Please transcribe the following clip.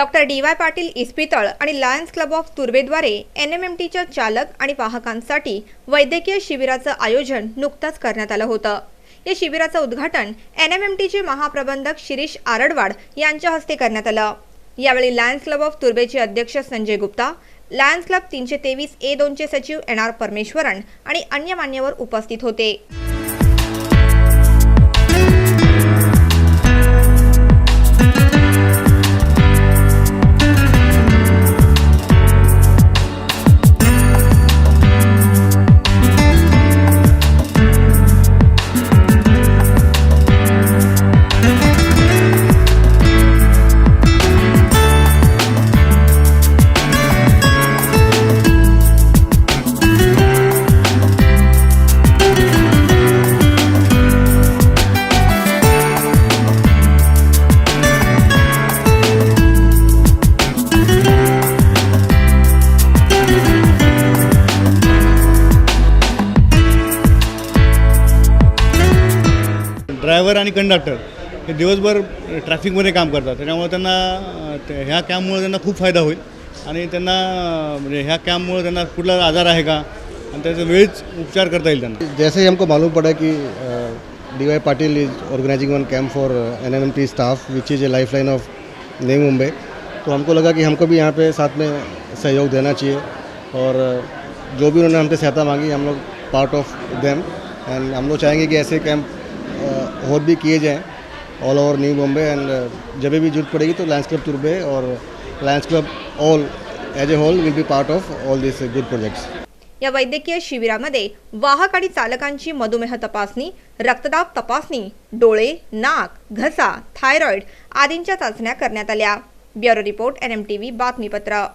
Doctor DY. Patil इस्पितळ आणि Lions club of तुर्भेद्वारे NMMTच्या चालक आणि वाहकांसाठी वैद्यकीय शिबिराचं आयोजन नुकताच करण्यात आलं होतं। या शिबिराचं उद्घाटन NMMTचे महाप्रबंधक शिरीष आरडवाड यांच्या हस्ते करण्यात आलं। यावेळी लायन्स क्लब ऑफ तुर्भेचे अध्यक्ष Sanjay Gupta, Lions club 323A2 चे सचिव NR परमेश्वरन आणि अन्य मान्यवर उपस्थित होते। ड्रायव्हर आणि कंडक्टर हे दिवसभर ट्रॅफिकमध्ये काम करतात, त्याच्यामुळे त्यांना ह्या कॅम्पमुळे त्यांना खूप फायदा होईल आणि त्यांना म्हणजे ह्या कॅम्पमुळे त्यांना कुठला आजार आहे का आणि त्याचा वेळीच उपचार करता येईल त्यांना। जैसे ही हमको मालूम पड़ा कि D Y. Patil is organizing one camp for NMMT staff which is a life line of नई मुंबई, तो हमको लगा कि हमको भी यहाँ पे साथ में सहयोग देना चाहिए और जो भी उन्होंने हमसे सहायता मांगी हम लोग पार्ट ऑफ देम एंड हम लोग चाहेंगे कि ऐसे कैंप और भी किए जाएँ all over new Mumbai and जब भी जरूरत पड़ेगी तो लायन्स क्लब तुर्भे और Lions Club all as a whole will be part of all this good projects. या वैद्यकीय शिबिरामध्ये वाहक आणि चालकांची मधुमेह तपासणी, रक्तदाब तपासणी, डोळे, नाक, घसा, थायरॉइड आदींच्या चाचण्या करण्यात आल्या। ब्युरो रिपोर्ट NMTV बातमीपत्र।